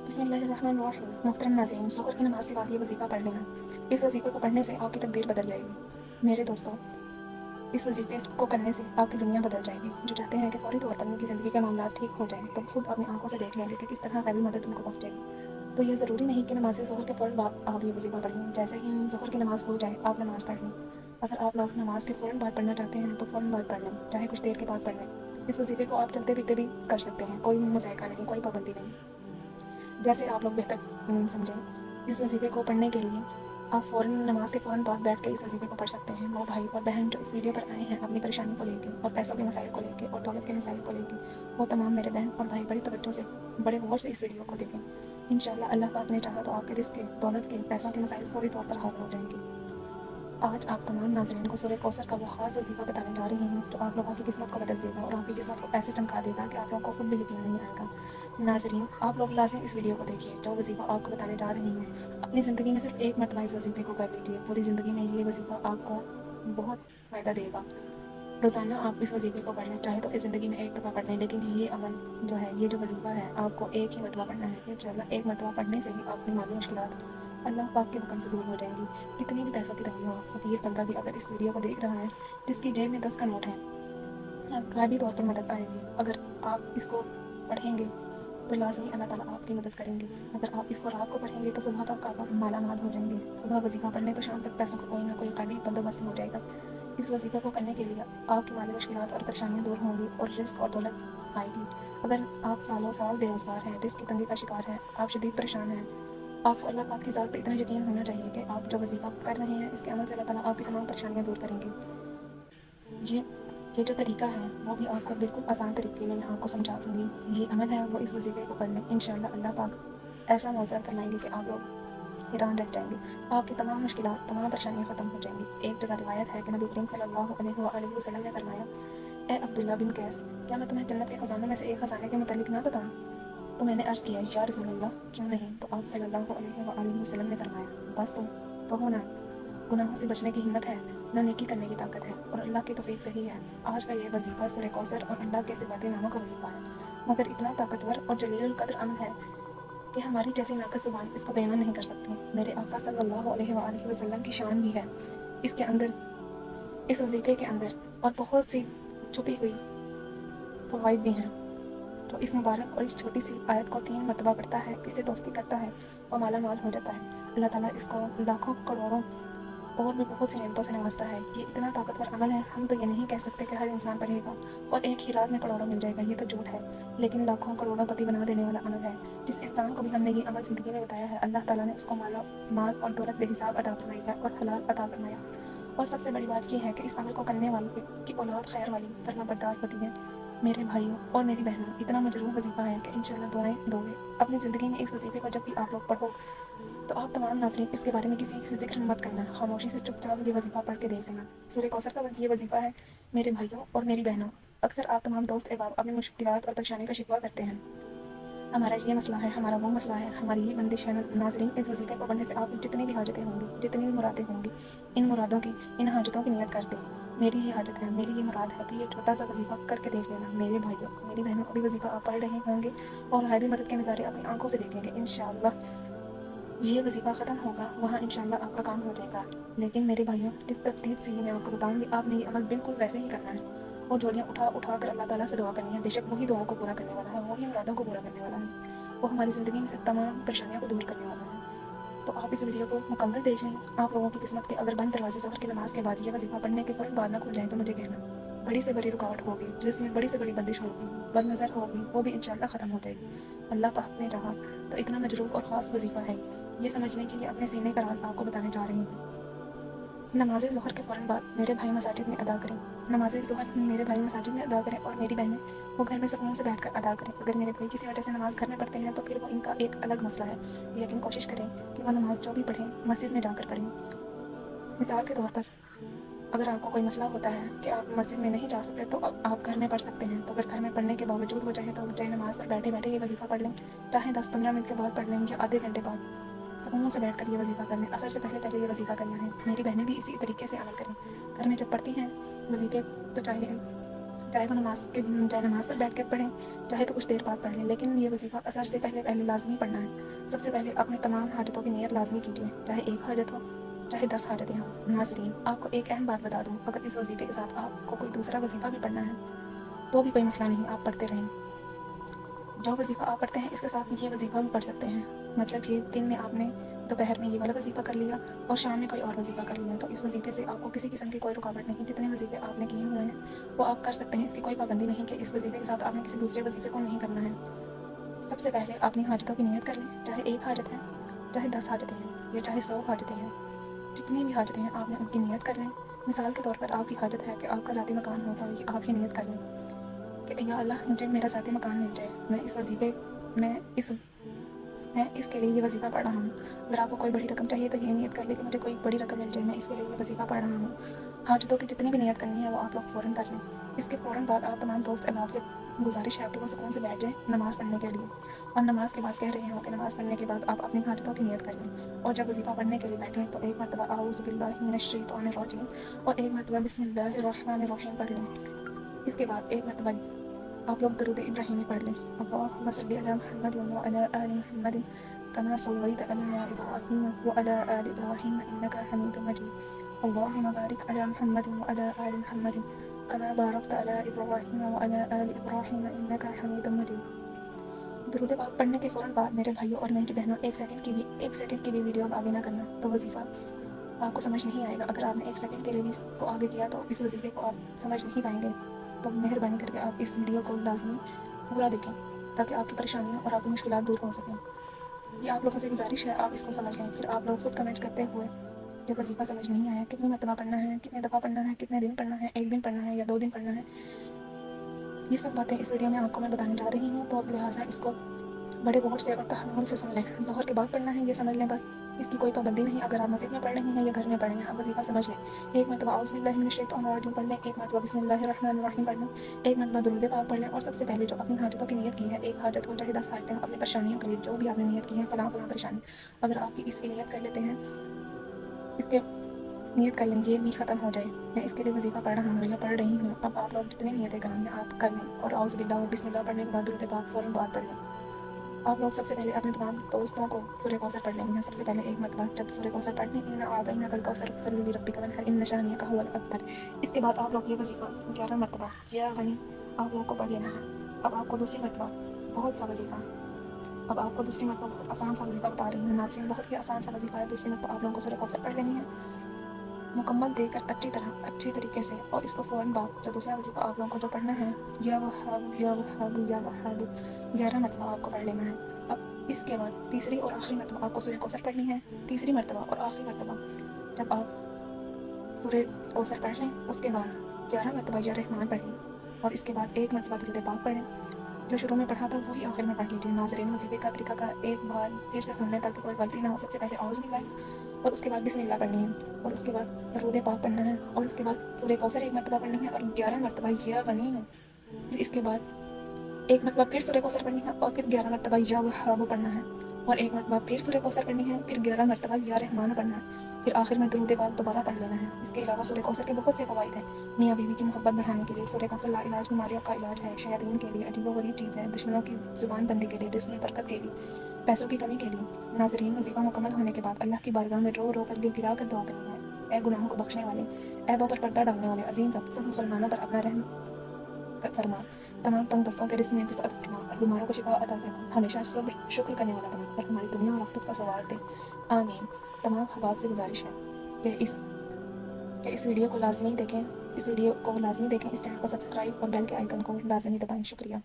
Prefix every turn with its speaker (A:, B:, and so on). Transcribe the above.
A: बिस्मिल्लाहिर्रहमानिर्रहीम। मोहतरम नाज़रीन, ज़ोहर की नमाज़ के बाद ये वजीफ़ा पढ़ लेना। इस वजीफ़े को पढ़ने से आपकी तकदीर बदल जाएगी। मेरे दोस्तों, इस वजीफ़े को करने से आपकी दुनिया बदल जाएगी। जो चाहते हैं कि फ़ौरी तौर पर उनकी ज़िंदगी के मामला ठीक हो जाएँ, तो खुद अपनी आंखों से देख लेंगे कि किस तरह ग़ैबी मदद उनको पहुँचेगी। तो ये ज़रूरी नहीं कि नमाज़ ज़ोहर के फ़ौरन बाद आप ये वजीफ़ा पढ़ लें। जैसे ही ज़ोहर की नमाज़ हो जाए, आप नमाज़ पढ़ लें। अगर आप लोग नमाज़ के फ़ौरन बाद पढ़ना चाहते हैं, तो फ़ौरन बाद पढ़ लें, चाहे कुछ देर के बाद पढ़ लें। इस वजीफ़े को आप चलते फिरते भी कर सकते हैं, कोई मुज़ायका नहीं, कोई पाबंदी नहीं। जैसे आप लोग बेहतर समझें। इस वजीफ़े को पढ़ने के लिए आप फ़ौरन नमाज के फ़ौरन बाद बैठ के इस वजीफ़े को पढ़ सकते हैं। वो भाई और बहन जो इस वीडियो पर आए हैं अपनी परेशानी को लेके और पैसों के मसाइल को लेके और दौलत के मसाइल को लेके, वो तमाम मेरे बहन और भाई बड़ी तवज्जो से, बड़े गौर से इस वीडियो को देखें। इंशाअल्लाह अल्लाह पाक ने चाहा तो आपके रिज़्क़ के, दौलत के, पैसों के मसाइल फ़ौरी तौर पर हल हो जाएंगे। आज आप तमाम नाज़रीन को सूरह कौसर का वो ख़ास वजीफ़ा बताने जा रही हूँ जो आप लोगों की किस्मत को बदल देगा और आपकी किस्मत को ऐसे चमका देगा कि आप लोगों को खुद भी यकीन नहीं आएगा। नाज़रीन, आप लोग लाज़िम इस वीडियो को देखिए। जो वजीफ़ा आपको बताने जा रही हूँ, अपनी ज़िंदगी में सिर्फ एक मरतबा इस वजीफ़े को कर लीजिए। पूरी ज़िंदगी में ये वजीफ़ा आपको बहुत फ़ायदा देगा। रोज़ाना आप इस वजीफ़े को पढ़ लें, चाहे तो इस ज़िंदगी में एक दफ़ा पढ़ लें, लेकिन ये अमल जो है, ये जो वजीफ़ा है, आपको एक ही मरतबा पढ़ना है। इंशाअल्लाह एक मरतबा पढ़ने से ही आपकी माली मुश्किलात अल्लाह पाक के हुक्म से दूर हो जाएंगी। कितनी भी पैसों की तंगी हो, फ़कीर बंदा भी अगर इस वीडियो को देख रहा है, जिसकी जेब में 10 का नोट है, ग़ैबी तौर पर मदद आएगी। अगर आप इसको पढ़ेंगे तो लाज़मी अल्लाह ताला आपकी मदद करेंगे। अगर आप इसको रात को पढ़ेंगे तो सुबह तक आप माला माल हो जाएंगे। सुबह वजीफ़ा पढ़ने तो शाम तक पैसों का कोई ना कोई ग़ैबी बंदोबस्त हो जाएगा। इस वजीफ़े को करने के लिए आपकी माली मुश्किलात और परेशानियाँ दूर होंगी और रिज़्क़ और दौलत आएगी। अगर आप सालों साल बेरोज़गार हैं, रिज़्क़ की तंगी का शिकार हैं, आप शदीद परेशान हैं, आपको अल्लाह पाक की ज़ात पे इतना यकीन होना चाहिए कि आप जो वजीफ़ा कर रहे हैं, इसके अमल से अल्लाह ताला आपकी तमाम परेशानियाँ दूर करेंगे। ये ये जो तरीका है, वो भी आपको बिल्कुल आसान तरीके में मैं आपको समझा दूँगी। ये अमल है, वो इस वजीफ़े को कर लें। इंशाअल्लाह अल्लाह पाक ऐसा मौजज़ा फरमाएँगे कि आप लोग हैरान रह जाएंगे। आपकी तमाम मुश्किलात, तमाम परेशानियाँ ख़त्म हो जाएंगी। एक जगह रिवायत है कि नबी करीम सल्लल्लाहु अलैहि वसल्लम ने फरमाया, ए अब्दुल्ला बिन कैस, क्या मैं तुम्हें जन्नत के ख़ज़ानों में से एक ख़ज़ाने के मुतालिक ना बताऊँ? तो मैंने अर्ज़ किया, या रसूलल्लाह, क्यों नहीं? तो आप सल्लल्लाहु अलैहि वसल्लम ने फरमाया, बस तुम कहो ना। गुनाहों से बचने की हिम्मत है, ना नेकी करने की ताकत है, और अल्लाह की तौफीक से ही है। आज का ये वजीफ़ा सूरह कौसर और अल्लाह के सिफाती नामों का वजीफ़ा है, मगर इतना ताकतवर और जलीलुल कद्र अमल है कि हमारी जैसी नाक़िस ज़ुबान इसको बयान नहीं कर सकती। मेरे आका सल्लल्लाहु अलैहि वसल्लम की शान भी है इसके अंदर, इस वजीफ़े के अंदर, और बहुत सी छुपी हुई फ़वाइद भी हैं। तो इस मुबारक और इस छोटी सी आयत को 3 मरतबा पढ़ता है, इससे दोस्ती करता है और माला माल हो जाता है। अल्लाह ताला इसको लाखों करोड़ों और भी बहुत सी नेमतों से नवाजता है। ये इतना ताकतवर अमल है, हम तो ये नहीं कह सकते कि हर इंसान पढ़ेगा और एक ही रात में करोड़ों मिल जाएगा, ये तो झूठ है। लेकिन लाखों करोड़ों पति बना देने वाला अमल है। जिस इंसान को भी हमने ये अमल ज़िंदगी में बताया है, अल्लाह ताला ने उसको माल और दौलत बेहिसाब अता फरमाई है और हलाल अता फरमाया। और सबसे बड़ी बात यह है कि इस अमल को करने वालों की औलाद खैर वाली, फरमाबरदार होती है। मेरे भाइयों और मेरी बहनों, इतना मजरूह वजीफ़ा है कि इंशाअल्लाह दुआएं दोगे। अपनी ज़िंदगी में इस वजीफ़े को जब भी आप लोग पढ़ो, तो आप तमाम नाज़रीन इसके बारे में किसी से जिक्र मत करना, खामोशी से चुपचाप ये वजीफ़ा पढ़ के देख लेना। सूरह कौसर का ये वजीफ़ा है मेरे भाइयों और मेरी बहनों। अक्सर आप तमाम दोस्त अहबाब अपनी मुश्किलात और परेशानी का शिकवा करते हैं, हमारा ये मसला है, हमारा वो मसला है, हमारी ये बंदिश है। नाज़रीन, इस वजीफ़े को पढ़ने से आपकी जितनी भी हाजतें होंगी, जितनी भी मुरादें होंगी, इन मुरादों की, इन हाजतों की नियत कर दें। मेरी ये हाजत है, मेरी ये मुराद है, तो ये छोटा सा वजीफ़ा करके देख लेना। मेरे भाइयों, मेरी बहनों, अभी वजीफ़ा आप पढ़ रहे होंगे और ग़ैबी मदद के नज़ारे अपनी आंखों से देखेंगे। इंशाअल्लाह ये वजीफ़ा ख़त्म होगा, वहाँ इंशाअल्लाह आपका काम हो जाएगा। लेकिन मेरे भाइयों, जिस तरतीब से ये मैं आपको बताऊँगी, आपने ये अमल बिल्कुल वैसे ही करना है और झोलियाँ उठा उठा कर अल्लाह ताला से दुआ करनी है। बेशक वही दुआओं को पूरा करने वाला है, वही मुरादों को पूरा करने वाला है, वो हमारी ज़िंदगी में से तमाम परेशानियों को दूर करने वाला है। तो आप इस वीडियो को मुकम्मल देख लें। आप लोगों की किस्मत के अगर बंद दरवाजे ज़ोहर की नमाज़ के बाद ये वजीफ़ा पढ़ने के फ़ौरन बाद ना खुल जाएँ, तो मुझे कहना। बड़ी से बड़ी रुकावट होगी, जिसमें बड़ी से बड़ी बंदिश होगी, बदनज़र होगी, वो भी इंशाअल्लाह ख़त्म हो जाएगी, अल्लाह पाक ने चाहा तो। इतना मजरूह और ख़ास वजीफ़ा है, ये समझ लें कि ये अपने सीने का राज आपको बताने जा रही हूँ। नमाज़ ज़ोहर के फ़ौरन बाद मेरे भाई मसाजिद में अदा करें। नमाज़ ज़ोहर मेरे भाई मसाजिद में अदा करें और मेरी बहनें वो घर में सुकून से बैठकर अदा करें। अगर मेरे भाई किसी वजह से नमाज़ घर में पढ़ते हैं, तो फिर वो इनका एक अलग मसला है, लेकिन कोशिश करें कि वो नमाज़ जो भी पढ़ें, मस्जिद में जाकर पढ़ें। मिसाल के तौर पर, अगर आपको कोई मसला होता है कि आप मस्जिद में नहीं जा सकते, तो आप घर में पढ़ सकते हैं। तो अगर घर में पढ़ने के बावजूद वो चाहे तो चाहे नमाज़ पर बैठे बैठे ये वजीफ़ा पढ़ लें, चाहे 10-15 मिनट के बाद पढ़ लें या आधे घंटे बाद, सुकून से बैठ कर ये वजीफ़ा कर लें। असर से पहले पहले ये वजीफ़ा करना है। मेरी बहनें भी इसी तरीके से अमल करें। घर में जब पढ़ती हैं वजीफ़े, तो चाहे چاہے وہ نماز پر بیٹھ کر پڑھیں، چاہے تو کچھ دیر بعد پڑھ لیں، لیکن یہ وظیفہ اثر سے پہلے لازمی پڑھنا ہے۔ سب سے پہلے اپنے تمام حاجتوں کی نیت لازمی کیجیے، چاہے ایک حاجت ہو چاہے 10 حاجتیں ہوں۔ ناظرین، آپ کو ایک اہم بات بتا دوں، اگر اس وظیفے کے ساتھ آپ کو کوئی دوسرا وظیفہ بھی پڑھنا ہے تو بھی کوئی مسئلہ نہیں، آپ پڑھتے رہیں۔ جو وظیفہ آپ پڑھتے ہیں اس کے ساتھ یہ وظیفہ بھی پڑھ سکتے ہیں، مطلب یہ دن میں آپ نے دوپہر میں یہ والا وظیفہ کر لیا اور شام میں کوئی اور وظیفہ کر لیا، تو اس وظیفے سے آپ کو کسی قسم کی کوئی رکاوٹ نہیں۔ جتنے وظیفے آپ نے کیے ہوئے ہیں وہ آپ کر سکتے ہیں، اس کی کوئی پابندی نہیں کہ اس وظیفے کے ساتھ آپ نے کسی دوسرے وظیفے کو نہیں کرنا ہے۔ سب سے پہلے اپنی حاجتوں کی نیت کر لیں، چاہے ایک حاجت ہے، چاہے 10 حاجتیں ہیں یا چاہے 100 حاجتیں ہیں، جتنی بھی حاجتیں ہیں آپ نے ان کی نیت کر لیں۔ مثال کے طور پر آپ کی حاجت ہے کہ آپ کا ذاتی مکان ہو، تو آپ یہ نیت کر لیں کہ یا اللہ مجھے میرا ذاتی مکان مل جائے، میں اس کے لیے یہ وظیفہ پڑھ رہا ہوں۔ اگر آپ کو کوئی بڑی رقم چاہیے تو یہ نیت کر لیں کہ مجھے کوئی بڑی رقم مل جائے، میں اس کے لیے یہ وظیفہ پڑھ رہا ہوں۔ حاجتوں کی جتنی بھی نیت کرنی ہے وہ آپ لوگ فوراً کر لیں۔ اس کے فوراً بعد آپ تمام دوست احباب سے گزارش ہے کہ وہ سکون سے بیٹھ جائیں نماز پڑھنے کے لیے، اور نماز کے بعد کہہ رہے ہوں کہ نماز پڑھنے کے بعد آپ اپنی حاجتوں کی نیت کر لیں، اور جب وظیفہ پڑھنے کے لیے بیٹھیں تو ایک مرتبہ اعوذ باللہ من الشیطان الرجیم اور ایک مرتبہ بسم اللہ الرحمن الرحیم پڑھ لیں۔ اس کے بعد ایک مرتبہ آپ لوگ درود ابراہیمی پڑھ لیں، اللہم صلی علی محمد وعلی آل محمد کما صلیت علی ابراہیم وعلی آل ابراہیم انک حمید مجید، اللہم بارک علی محمد وعلی آل محمد کما بارکت علی ابراہیم وعلی آل ابراہیم انک حمید مجید۔ درود پاک پڑھنے کے فوراً بعد میرے بھائیوں اور میری بہنوں ایک سیکنڈ کی بھی ویڈیو اب آگے نہ کرنا، تو وظیفہ آپ کو سمجھ نہیں آئے گا۔ اگر آپ نے ایک سیکنڈ کے لیے بھی اس کو آگے کیا تو اس وظیفے کو آپ سمجھ نہیں پائیں گے، تو مہربانی کر کے آپ اس ویڈیو کو لازمی پورا دیکھیں تاکہ آپ کی پریشانیاں اور آپ کی مشکلات دور ہو سکیں۔ یہ آپ لوگوں سے گزارش ہے، آپ اس کو سمجھ لیں، پھر آپ لوگ خود کمنٹ کرتے ہوئے جو وظیفہ سمجھ نہیں آیا کتنی مرتبہ پڑھنا ہے، کتنے دفعہ پڑھنا ہے، کتنے دن پڑھنا ہے، ایک دن پڑھنا ہے یا 2 دن پڑھنا ہے، یہ سب باتیں اس ویڈیو میں آپ کو میں بتانے جا رہی ہوں، تو لہٰذا اس کو بڑے غور سے اور تحمل سے سن لیں۔ ظہر کے بعد پڑھنا ہے یہ سمجھ لیں، بس اس کی کوئی پابندی نہیں۔ اگر آپ مسجد میں پڑھ رہے ہیں یا گھر میں پڑھ رہے ہیں، آپ وظیفہ سمجھ لیں۔ ایک مرتبہ اعوذ باللہ من الشیطان الرجیم پڑھ لیں، ایک مرتبہ بسم اللہ الرحمن الرحیم پڑھ لیں، ایک مرتبہ درود پاک پڑھ لیں، اور سب سے پہلے جو اپنی حاجتوں کی نیت کی ہے، ایک حاجت ہو چاہے 10 حاجتیں ہوں، اپنی پریشانیوں کے لیے جو بھی آپ نے نیت کی ہے، فلاں پریشانی، اگر آپ اس کی نیت کر لیتے ہیں، اس کے نیت کر لیں یہ بھی ختم ہو جائے، میں اس کے لیے وظیفہ پڑھ رہا ہوں یا پڑھ رہی ہوں، اب آپ لوگ جتنی نیتیں کرنی ہیں آپ کر لیں، اور اعوذ باللہ اور بسم اللہ پڑھنے کے بعد درود پاک فوراً بعد پڑھ لیں۔ آپ لوگ سب سے پہلے اپنے تمام دوستوں کو سورہ کوثر پڑھ لیں گے۔ سب سے پہلے ایک مرتبہ جب سورہ کوثر پڑھ لیں، اِنَّا أَعْطَيْنَاكَ الْكَوْثَرَ فَصَلِّ لِرَبِّكَ وَانْحَرْ إِنَّ شَانِئَكَ هُوَ الْأَبْتَرُ۔ اس کے بعد آپ لوگ یہ وظیفہ 11 مرتبہ یا غنی آپ لوگوں کو پڑھ لینا ہے۔ اب آپ کو دوسری مرتبہ بہت سا وظیفہ، اب آپ کو دوسری مرتبہ بہت آسان سا وظیفہ بتا رہی ہوں ناظرین، بہت ہی آسان سا وظیفہ ہے۔ دوسری مرتبہ آپ لوگوں کو سورہ کوثر پڑھ لینی ہے مکمل دے کر اچھی طریقے سے، اور اس کو فوراً بعد جو دوسرا وظیفہ آپ لوگوں کو جو پڑھنا ہے، یا وہاب یا وہاب یا وہاب، 11 مرتبہ آپ کو پڑھ لینا ہے۔ اب اس کے بعد تیسری اور آخری مرتبہ آپ کو سورہ کوثر پڑھنی ہے۔ تیسری مرتبہ اور آخری مرتبہ جب آپ سورہ کوثر پڑھ لیں، اس کے بعد 11 مرتبہ یا رحمان پڑھیں، اور اس کے بعد ایک مرتبہ درود پاک پڑھیں۔ جو شروع میں پڑھا تھا وہی آخر میں پڑھ لیجیے۔ ناظرین، وظیفے کا طریقہ کا ایک بار پھر سے سن لیں تاکہ کوئی غلطی نہ ہو۔ سب سے پہلے اعوذ باللہ اور اس کے بعد بسم اللہ پڑھنی ہے، اور اس کے بعد درود پاک پڑھنا ہے، اور اس کے بعد سورہ کوثر ایک مرتبہ پڑھنی ہے، اور 11 مرتبہ یا غنی ہے۔ پھر اس کے بعد ایک مرتبہ پھر سورہ کوثر پڑھنی ہے، اور پھر 11 مرتبہ یا وہاب پڑھنا ہے، اور ایک مرتبہ پھر سورہ کوثر پڑھنی ہے، پھر 11 مرتبہ یا رحمان پڑھنا ہے، پھر آخر میں درود پاک دوبارہ پڑھ لینا ہے۔ اس کے علاوہ سورہ کوثر کے بہت سے فوائد ہیں۔ میاں بیوی کی محبت بڑھانے کے لیے سورہ کوثر لاعلاج بیماریوں کا علاج ہے، شیاطین کے لیے عجیب و غریب چیز ہے، دشمنوں کی زبان بندی کے لیے، رزق میں برکت کے لیے، پیسوں کی کمی کے لیے۔ ناظرین، وظیفہ مکمل ہونے کے بعد اللہ کی بارگاہ میں رو رو کر گر گرا کر دعا کرنی ہے، اے گناہوں کو بخشنے والے، عیبوں پر پردہ ڈالنے والے عظیم رب، سب مسلمانوں پر اپنا رحم فرما، تمام تنگ دستوں کے رزق میں وسعت فرما، اور بیماروں کو شفا عطا فرما، ہمیشہ صبر شکر کرنے والا بنا، اور ہماری دنیا اور آخرت کا ثواب دے، آمین۔ تمام احباب سے گزارش ہے کہ اس ویڈیو کو لازمی دیکھیں، اس چینل کو سبسکرائب اور بیل کے آئیکن کو لازمی دبائیں۔ شکریہ۔